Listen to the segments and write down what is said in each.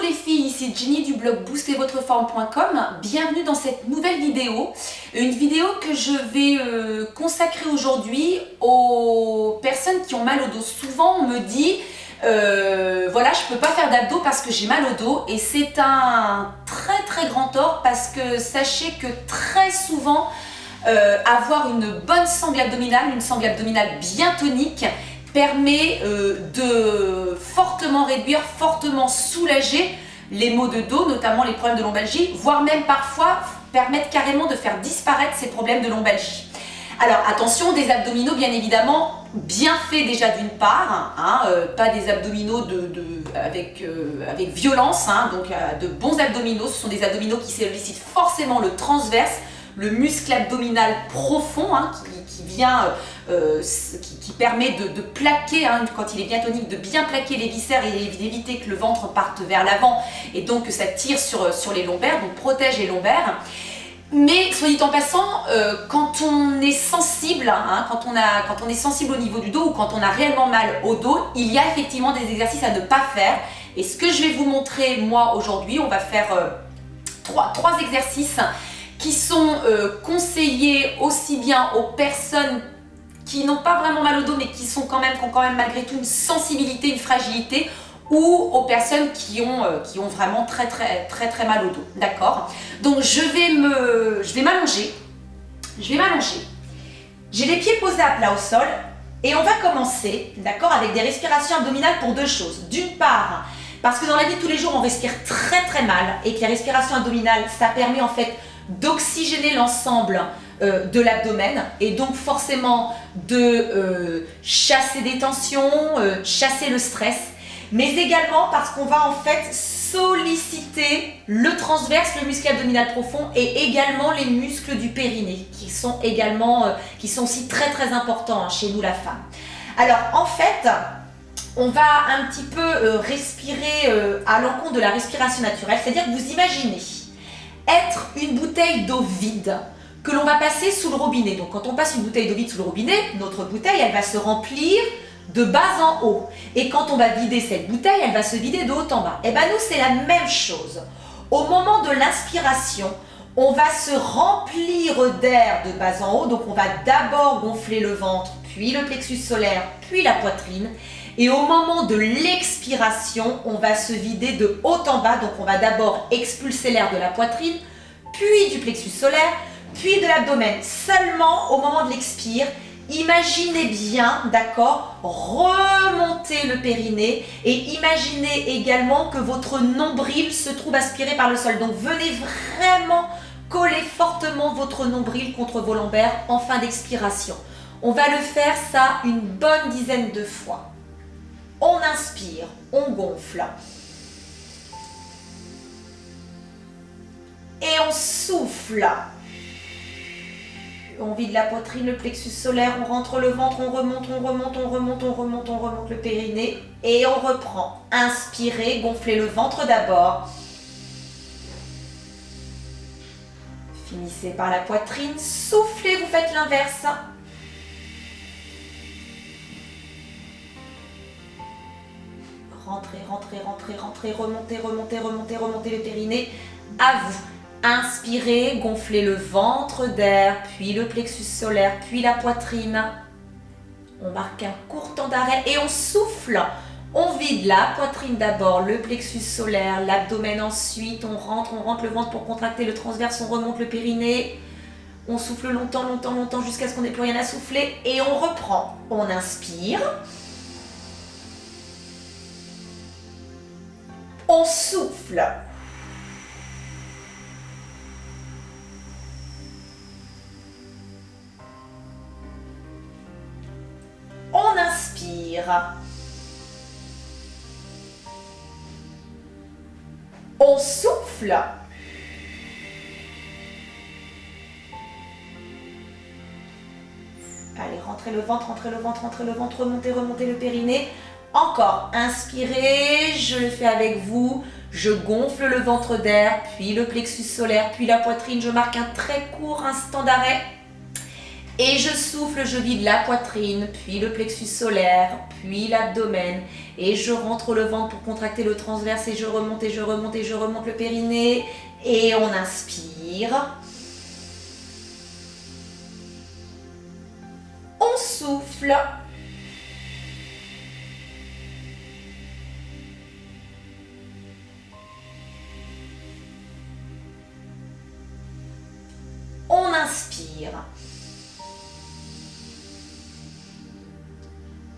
les filles, ici Jenny du blog boostervotreforme.com. Bienvenue dans cette nouvelle vidéo. Une vidéo que je vais consacrer aujourd'hui aux personnes qui ont mal au dos. Souvent on me dit, voilà, je peux pas faire d'abdos parce que j'ai mal au dos. Et c'est un très grand tort parce que sachez que très souvent, avoir une bonne sangle abdominale, une sangle abdominale bien tonique, permet de fortement réduire, fortement soulager les maux de dos, notamment les problèmes de lombalgie, voire même parfois permettre carrément de faire disparaître ces problèmes de lombalgie. Alors attention, des abdominaux bien évidemment bien faits déjà d'une part, pas des abdominaux avec violence, donc de bons abdominaux. Ce sont des abdominaux qui sollicitent forcément le transverse, le muscle abdominal profond qui permet de plaquer, quand il est bien tonique, de bien plaquer les viscères et d'éviter que le ventre parte vers l'avant et donc que ça tire sur les lombaires, donc protège les lombaires. Mais soit dit en passant, quand on est sensible, quand on est sensible au niveau du dos ou quand on a réellement mal au dos, il y a effectivement des exercices à ne pas faire. Et ce que je vais vous montrer moi aujourd'hui, on va faire trois exercices qui sont conseillés aussi bien aux personnes qui n'ont pas vraiment mal au dos mais qui ont quand même malgré tout une sensibilité, une fragilité, ou aux personnes qui ont vraiment très mal au dos, d'accord? Donc je vais m'allonger, j'ai les pieds posés à plat au sol et on va commencer, d'accord, avec des respirations abdominales pour deux choses. D'une part, parce que dans la vie de tous les jours on respire très mal et que les respirations abdominales, ça permet en fait d'oxygéner l'ensemble de l'abdomen et donc forcément de chasser des tensions, chasser le stress, mais également parce qu'on va en fait solliciter le transverse, le muscle abdominal profond et également les muscles du périnée qui sont aussi très importants chez nous la femme. Alors en fait, on va un petit peu respirer à l'encontre de la respiration naturelle, c'est-à-dire que vous imaginez être une bouteille d'eau vide que l'on va passer sous le robinet. Donc quand on passe une bouteille d'eau vide sous le robinet, notre bouteille elle va se remplir de bas en haut. Et quand on va vider cette bouteille, elle va se vider de haut en bas. Et bien nous c'est la même chose. Au moment de l'inspiration, on va se remplir d'air de bas en haut. Donc on va d'abord gonfler le ventre, puis le plexus solaire, puis la poitrine. Et au moment de l'expiration, on va se vider de haut en bas. Donc on va d'abord expulser l'air de la poitrine, puis du plexus solaire, puis de l'abdomen. Seulement au moment de l'expire, imaginez bien, d'accord, remonter le périnée et imaginez également que votre nombril se trouve aspiré par le sol. Donc venez vraiment coller fortement votre nombril contre vos lombaires en fin d'expiration. On va le faire ça une bonne dizaine de fois. On inspire, on gonfle. Et on souffle. On vide la poitrine, le plexus solaire, on rentre le ventre, on remonte le périnée. Et on reprend. Inspirez, gonflez le ventre d'abord. Finissez par la poitrine, soufflez, vous faites l'inverse. Rentrez, remontez le périnée. À vous. Inspirez, gonflez le ventre d'air, puis le plexus solaire, puis la poitrine. On marque un court temps d'arrêt et on souffle. On vide la poitrine d'abord, le plexus solaire, l'abdomen ensuite. On rentre le ventre pour contracter le transverse, on remonte le périnée. On souffle longtemps jusqu'à ce qu'on n'ait plus rien à souffler et on reprend. On inspire. On souffle. On inspire. On souffle. Allez, rentrez le ventre, remontez le périnée. Encore, inspirez, je le fais avec vous. Je gonfle le ventre d'air, puis le plexus solaire, puis la poitrine. Je marque un très court instant d'arrêt. Et je souffle, je vide la poitrine, puis le plexus solaire, puis l'abdomen. Et je rentre le ventre pour contracter le transverse et je remonte et je remonte et je remonte le périnée. Et on inspire. On souffle. On inspire.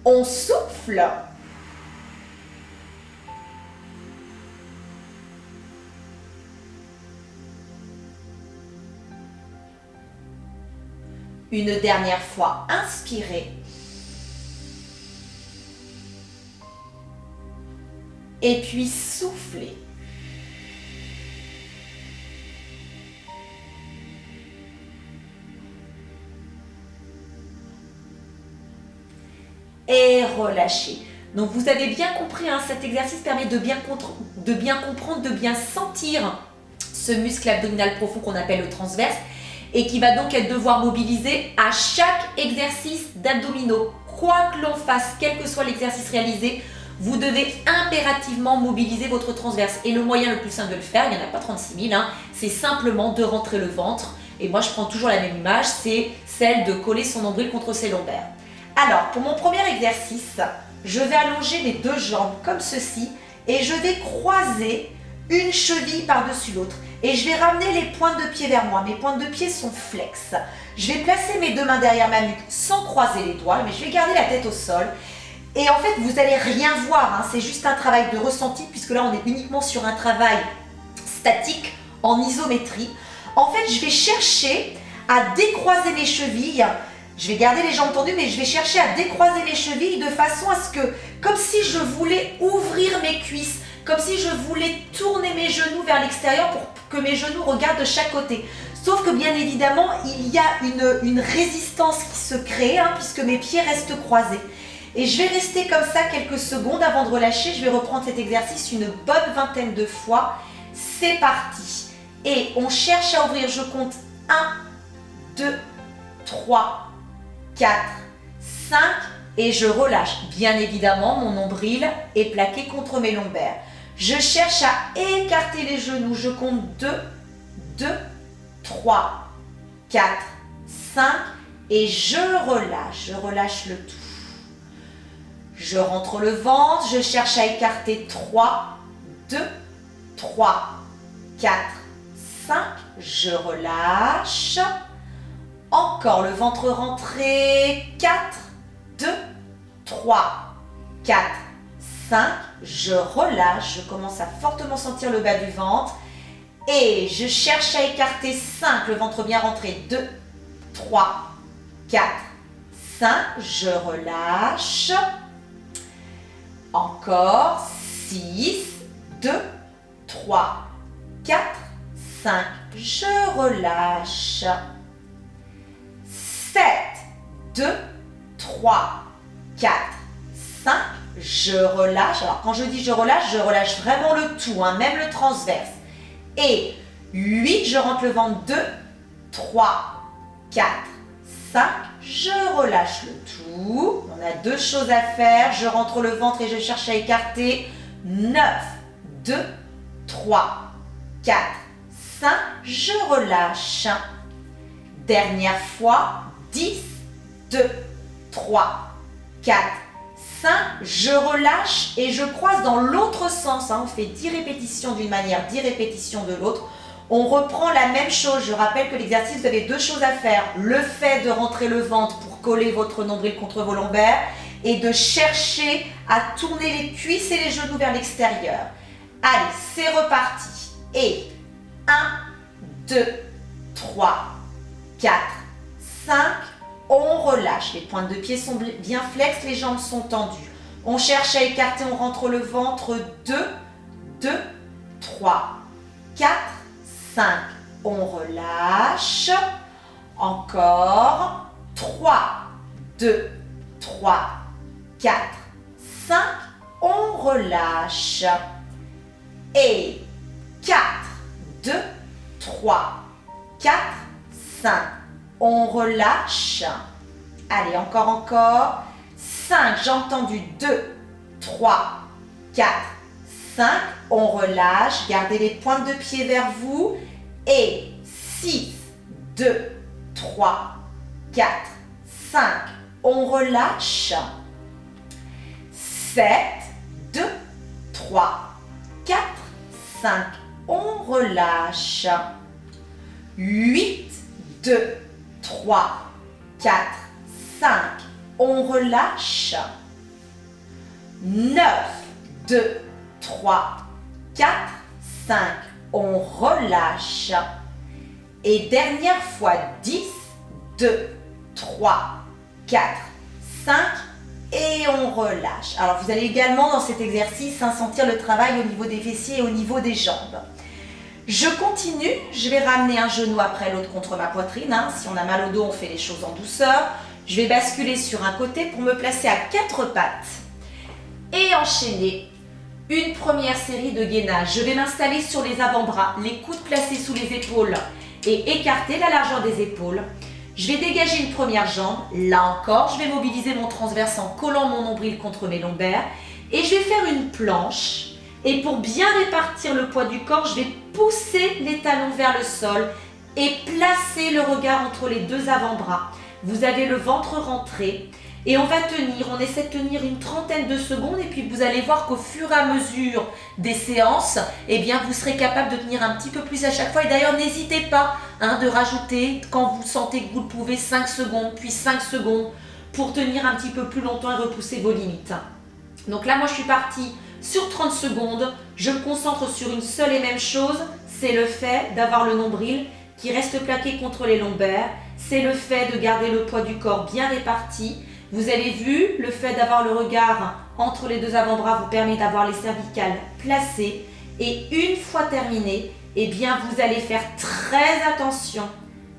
On souffle. Une dernière fois, inspirez. Et puis soufflez. Et relâchez. Donc vous avez bien compris, hein, cet exercice permet de bien comprendre, de bien sentir ce muscle abdominal profond qu'on appelle le transverse et qui va donc être devoir mobiliser à chaque exercice d'abdominaux. Quoi que l'on fasse, quel que soit l'exercice réalisé, vous devez impérativement mobiliser votre transverse. Et le moyen le plus simple de le faire, il n'y en a pas 36 000, hein, c'est simplement de rentrer le ventre. Et moi je prends toujours la même image, c'est celle de coller son nombril contre ses lombaires. Alors, pour mon premier exercice, je vais allonger mes deux jambes comme ceci et je vais croiser une cheville par-dessus l'autre. Et je vais ramener les pointes de pied vers moi. Mes pointes de pied sont flex. Je vais placer mes deux mains derrière ma nuque sans croiser les doigts, mais je vais garder la tête au sol. Et en fait, vous n'allez rien voir, hein, c'est juste un travail de ressenti, puisque là, on est uniquement sur un travail statique, en isométrie. En fait, je vais chercher à décroiser mes chevilles. Je vais garder les jambes tendues, mais je vais chercher à décroiser les chevilles de façon à ce que, comme si je voulais ouvrir mes cuisses, comme si je voulais tourner mes genoux vers l'extérieur pour que mes genoux regardent de chaque côté. Sauf que bien évidemment, il y a une résistance qui se crée, hein, puisque mes pieds restent croisés. Et je vais rester comme ça quelques secondes avant de relâcher. Je vais reprendre cet exercice une bonne vingtaine de fois. C'est parti. Et on cherche à ouvrir, je compte 1, 2, 3, 4, 5 et je relâche. Bien évidemment, mon nombril est plaqué contre mes lombaires. Je cherche à écarter les genoux. Je compte 2, 3, 4, 5 et je relâche le tout. Je rentre le ventre, je cherche à écarter 3, 2, 3, 4, 5, je relâche. Encore le ventre rentré, 4, 2, 3, 4, 5, je relâche, je commence à fortement sentir le bas du ventre et je cherche à écarter 5, le ventre bien rentré, 2, 3, 4, 5, je relâche. Encore 6, 2, 3, 4, 5, je relâche. 7, 2, 3, 4, 5, je relâche. Alors quand je dis je relâche vraiment le tout, hein, même le transverse. Et 8, je rentre le ventre, 2, 3, 4, 5, je relâche le tout. On a deux choses à faire. Je rentre le ventre et je cherche à écarter. 9, 2, 3, 4, 5, je relâche. Dernière fois. 10, 2, 3, 4, 5, je relâche et je croise dans l'autre sens. Hein. On fait 10 répétitions d'une manière, 10 répétitions de l'autre. On reprend la même chose. Je rappelle que l'exercice, vous avez deux choses à faire. Le fait de rentrer le ventre pour coller votre nombril contre vos lombaires et de chercher à tourner les cuisses et les genoux vers l'extérieur. Allez, c'est reparti. Et 1, 2, 3, 4, 5, on relâche. Les pointes de pied sont bien flex, les jambes sont tendues. On cherche à écarter, on rentre le ventre. 2, 2, 3, 4, 5. On relâche. Encore. 3, 2, 3, 4, 5. On relâche. Et 4, 2, 3, 4, 5. on relâche. Allez, encore. 5, j'ai entendu 2, 3, 4, 5, on relâche. Gardez les pointes de pied vers vous. Et 6, 2, 3, 4, 5, on relâche. 7, 2, 3, 4, 5, on relâche. 8, 2, 3, 4, 5, on relâche. 9, 2, 3, 4, 5, on relâche. Et dernière fois, 10, 2, 3, 4, 5 et on relâche. Alors vous allez également dans cet exercice sentir le travail au niveau des fessiers et au niveau des jambes. Je continue, je vais ramener un genou après l'autre contre ma poitrine. Si on a mal au dos, on fait les choses en douceur. Je vais basculer sur un côté pour me placer à 4 pattes et enchaîner une première série de gainage. Je vais m'installer sur les avant-bras, les coudes placés sous les épaules et écarter la largeur des épaules. Je vais dégager une première jambe. Là encore, je vais mobiliser mon transverse en collant mon nombril contre mes lombaires. Et je vais faire une planche. Et pour bien répartir le poids du corps, je vais pousser les talons vers le sol et placer le regard entre les deux avant-bras. Vous avez le ventre rentré. Et on va tenir, on essaie de tenir une trentaine de secondes et puis vous allez voir qu'au fur et à mesure des séances, eh bien vous serez capable de tenir un petit peu plus à chaque fois. Et d'ailleurs, n'hésitez pas de rajouter, quand vous sentez que vous le pouvez, 5 secondes, puis 5 secondes pour tenir un petit peu plus longtemps et repousser vos limites. Donc là, moi je suis partie sur 30 secondes. Je me concentre sur une seule et même chose, c'est le fait d'avoir le nombril qui reste plaqué contre les lombaires. C'est le fait de garder le poids du corps bien réparti. Vous avez vu, le fait d'avoir le regard entre les deux avant-bras vous permet d'avoir les cervicales placées. Et une fois terminé, eh bien vous allez faire très attention,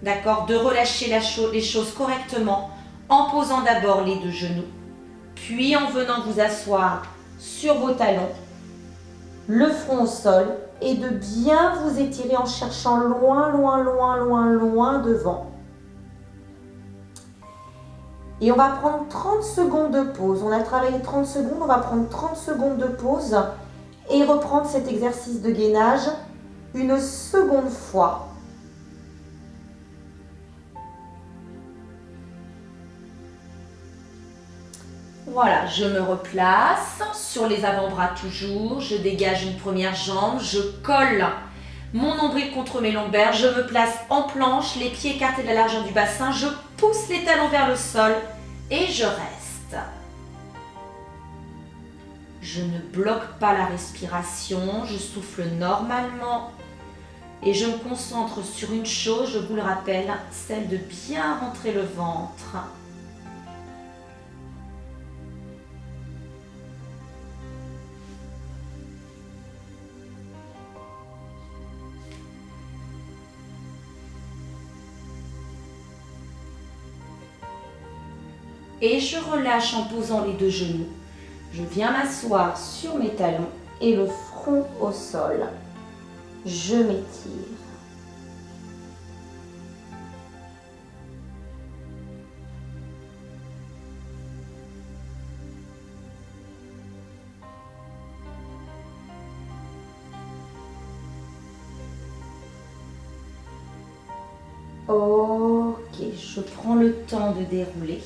d'accord, de relâcher les choses correctement en posant d'abord les deux genoux, puis en venant vous asseoir sur vos talons, le front au sol et de bien vous étirer en cherchant loin, loin, loin, loin, loin devant. Et on va prendre 30 secondes de pause. On a travaillé 30 secondes, on va prendre 30 secondes de pause et reprendre cet exercice de gainage une seconde fois. Voilà, je me replace sur les avant-bras toujours, je dégage une première jambe, je colle mon nombril contre mes lombaires, je me place en planche, les pieds écartés de la largeur du bassin, je pousse les talons vers le sol et je reste. Je ne bloque pas la respiration, je souffle normalement et je me concentre sur une chose, je vous le rappelle, celle de bien rentrer le ventre. Et je relâche en posant les deux genoux. Je viens m'asseoir sur mes talons et le front au sol. Je m'étire. Ok, je prends le temps de dérouler.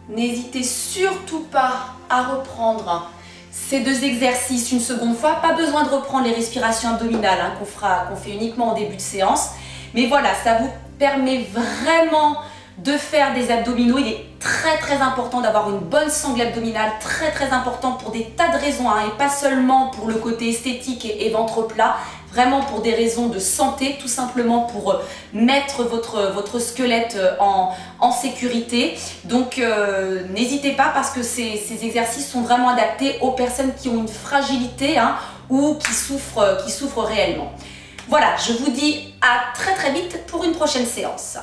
N'hésitez surtout pas à reprendre ces deux exercices une seconde fois. Pas besoin de reprendre les respirations abdominales qu'on fait uniquement au début de séance. Mais voilà, ça vous permet vraiment de faire des abdominaux. Il est très très important d'avoir une bonne sangle abdominale, très très important pour des tas de raisons, et pas seulement pour le côté esthétique et ventre plat, vraiment pour des raisons de santé, tout simplement pour mettre votre squelette en sécurité. Donc n'hésitez pas, parce que ces exercices sont vraiment adaptés aux personnes qui ont une fragilité ou qui souffrent réellement. Voilà, je vous dis à très très vite pour une prochaine séance.